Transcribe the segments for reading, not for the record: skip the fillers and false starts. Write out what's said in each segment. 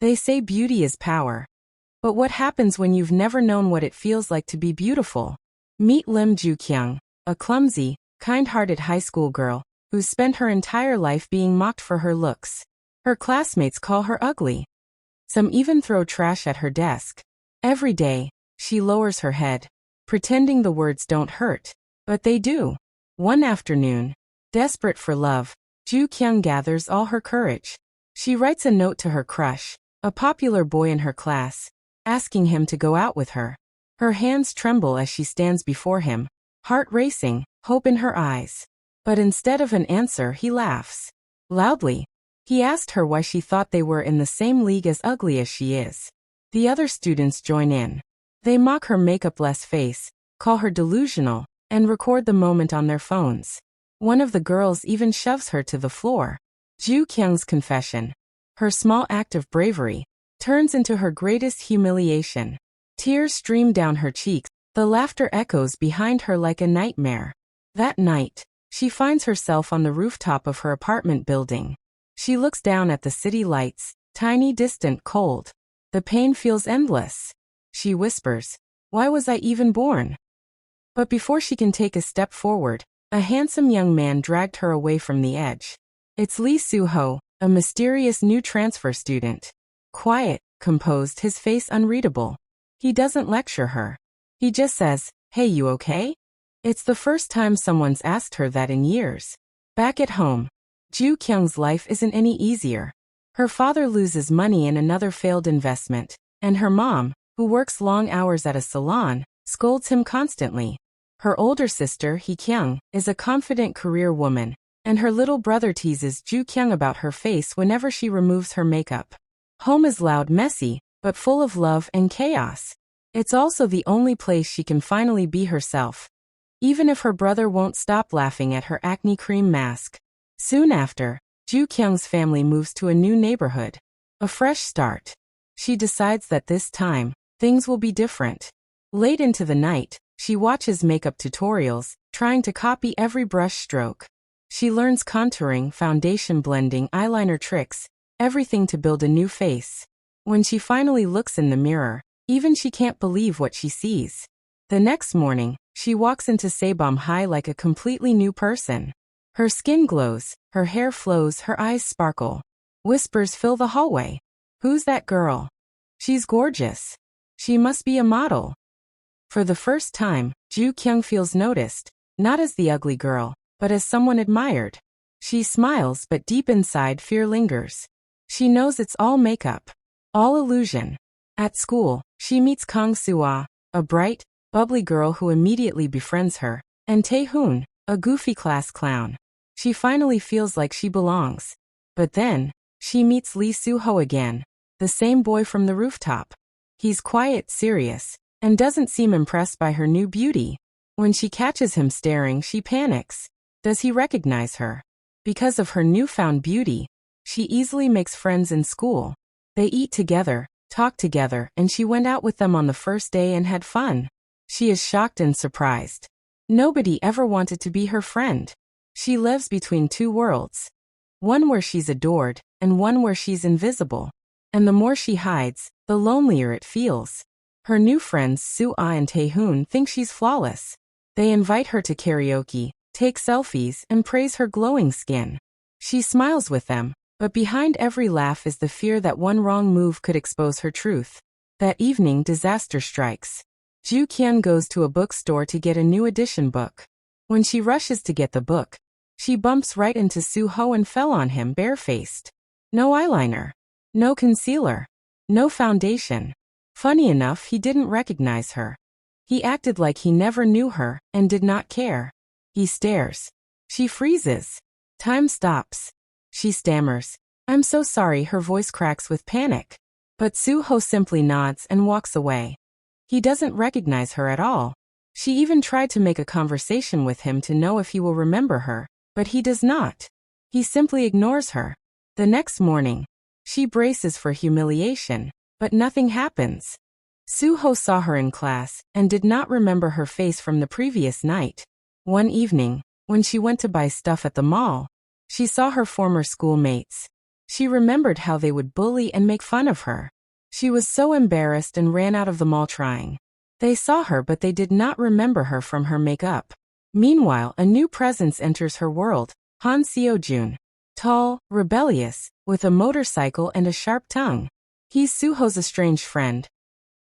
They say beauty is power. But what happens when you've never known what it feels like to be beautiful? Meet Ju Kyung, a clumsy, kind-hearted high school girl who's spent her entire life being mocked for her looks. Her classmates call her ugly. Some even throw trash at her desk. Every day, she lowers her head, pretending the words don't hurt. But they do. One afternoon, desperate for love, Ju Kyung gathers all her courage. She writes a note to her crush, a popular boy in her class, asking him to go out with her. Her hands tremble as she stands before him, heart racing, hope in her eyes. But instead of an answer, he laughs. Loudly. He asked her why she thought they were in the same league as ugly as she is. The other students join in. They mock her makeup-less face, call her delusional, and record the moment on their phones. One of the girls even shoves her to the floor. Ju Kyung's confession, her small act of bravery, turns into her greatest humiliation. Tears stream down her cheeks, the laughter echoes behind her like a nightmare. That night, she finds herself on the rooftop of her apartment building. She looks down at the city lights, tiny, distant, cold. The pain feels endless. She whispers, "Why was I even born?" But before she can take a step forward, a handsome young man dragged her away from the edge. It's Lee Soo-ho, a mysterious new transfer student. Quiet, composed, his face unreadable. He doesn't lecture her. He just says, "Hey, you okay?" It's the first time someone's asked her that in years. Back at home, Ju Kyung's life isn't any easier. Her father loses money in another failed investment, and her mom, who works long hours at a salon, scolds him constantly. Her older sister, Hee Kyung, is a confident career woman, and her little brother teases Ju Kyung about her face whenever she removes her makeup. Home is loud, messy, but full of love and chaos. It's also the only place she can finally be herself, even if her brother won't stop laughing at her acne cream mask. Soon after, Ju Kyung's family moves to a new neighborhood. A fresh start. She decides that this time, things will be different. Late into the night, she watches makeup tutorials, trying to copy every brush stroke. She learns contouring, foundation blending, eyeliner tricks, everything to build a new face. When she finally looks in the mirror, even she can't believe what she sees. The next morning, she walks into Saebom High like a completely new person. Her skin glows, her hair flows, her eyes sparkle. Whispers fill the hallway. Who's that girl? She's gorgeous. She must be a model. For the first time, Ju Kyung feels noticed, not as the ugly girl, but as someone admired. She smiles, but deep inside fear lingers. She knows it's all makeup, all illusion. At school, she meets Kang Soo-ah, a bright, bubbly girl who immediately befriends her, and Tae-hoon, a goofy class clown. She finally feels like she belongs. But then, she meets Lee Soo-ho again, the same boy from the rooftop. He's quiet, serious, and doesn't seem impressed by her new beauty. When she catches him staring, she panics. Does he recognize her? Because of her newfound beauty, she easily makes friends in school. They eat together, talk together, and she went out with them on the first day and had fun. She is shocked and surprised. Nobody ever wanted to be her friend. She lives between two worlds. One where she's adored, and one where she's invisible. And the more she hides, the lonelier it feels. Her new friends Soo-ah and Tae-hoon think she's flawless. They invite her to karaoke, take selfies, and praise her glowing skin. She smiles with them, but behind every laugh is the fear that one wrong move could expose her truth. That evening, disaster strikes. Ju Kyung goes to a bookstore to get a new edition book. When she rushes to get the book, she bumps right into Soo-ho and fell on him barefaced. No eyeliner. No concealer. No foundation. Funny enough, he didn't recognize her. He acted like he never knew her and did not care. He stares. She freezes. Time stops. She stammers, "I'm so sorry." Her voice cracks with panic. But Soo-ho simply nods and walks away. He doesn't recognize her at all. She even tried to make a conversation with him to know if he will remember her, but he does not. He simply ignores her. The next morning, she braces for humiliation, but nothing happens. Soo-ho saw her in class and did not remember her face from the previous night. One evening, when she went to buy stuff at the mall, she saw her former schoolmates. She remembered how they would bully and make fun of her. She was so embarrassed and ran out of the mall trying. They saw her but they did not remember her from her makeup. Meanwhile, a new presence enters her world, Han Seo-jun. Tall, rebellious, with a motorcycle and a sharp tongue. He's Soo-ho's estranged friend.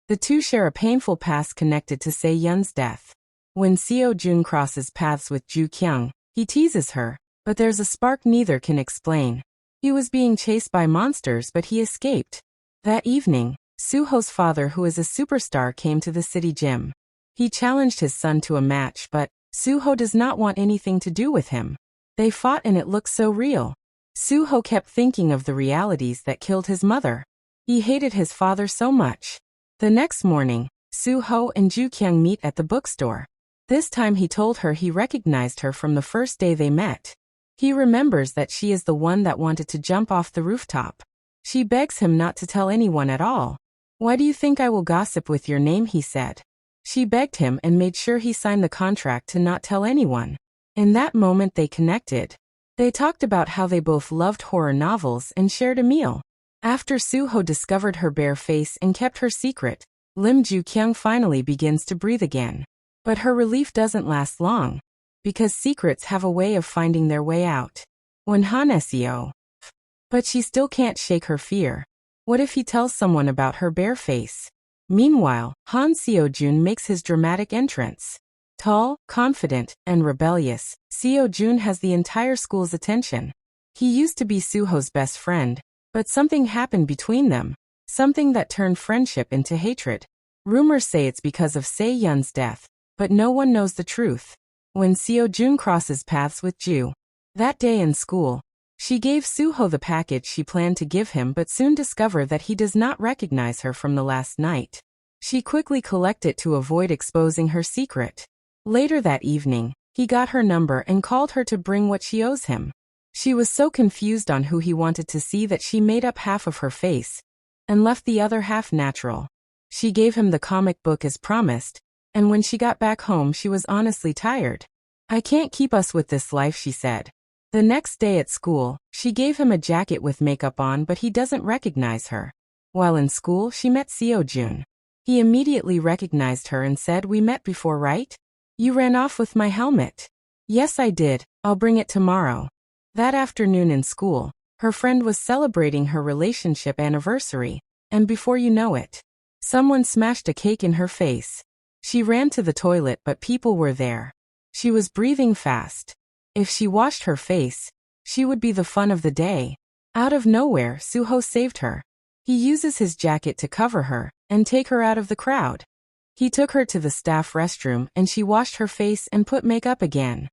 The two share a painful past connected to Se-yeon's death. When Seo-jun crosses paths with Ju Kyung, he teases her, but there's a spark neither can explain. He was being chased by monsters but he escaped. That evening, Soo-ho's father, who is a superstar, came to the city gym. He challenged his son to a match but Soo-ho does not want anything to do with him. They fought and it looked so real. Soo-ho kept thinking of the realities that killed his mother. He hated his father so much. The next morning, Soo-ho and Ju Kyung meet at the bookstore. This time he told her he recognized her from the first day they met. He remembers that she is the one that wanted to jump off the rooftop. She begs him not to tell anyone at all. "Why do you think I will gossip with your name?" he said. She begged him and made sure he signed the contract to not tell anyone. In that moment they connected. They talked about how they both loved horror novels and shared a meal. After Soo-ho discovered her bare face and kept her secret, Ju Kyung finally begins to breathe again. But her relief doesn't last long. Because secrets have a way of finding their way out. When Han Seo. But she still can't shake her fear. What if he tells someone about her bare face? Meanwhile, Han Seo-jun makes his dramatic entrance. Tall, confident, and rebellious, Seo-jun has the entire school's attention. He used to be Soo-ho's best friend, but something happened between them. Something that turned friendship into hatred. Rumors say it's because of Se-yeon's death, but no one knows the truth. When Seo-jun crosses paths with Ju. That day in school, she gave Soo-ho the package she planned to give him but soon discovered that he does not recognize her from the last night. She quickly collected it to avoid exposing her secret. Later that evening, he got her number and called her to bring what she owes him. She was so confused on who he wanted to see that she made up half of her face and left the other half natural. She gave him the comic book as promised, and when she got back home she was honestly tired. "I can't keep us with this life," she said. The next day at school, she gave him a jacket with makeup on but he doesn't recognize her. While in school she met Seo-jun. He immediately recognized her and said, "We met before, right? You ran off with my helmet." "Yes, I did. I'll bring it tomorrow." That afternoon in school, her friend was celebrating her relationship anniversary, and before you know it, someone smashed a cake in her face. She ran to the toilet but people were there. She was breathing fast. If she washed her face, she would be the fun of the day. Out of nowhere, Soo-ho saved her. He uses his jacket to cover her and take her out of the crowd. He took her to the staff restroom and she washed her face and put makeup again.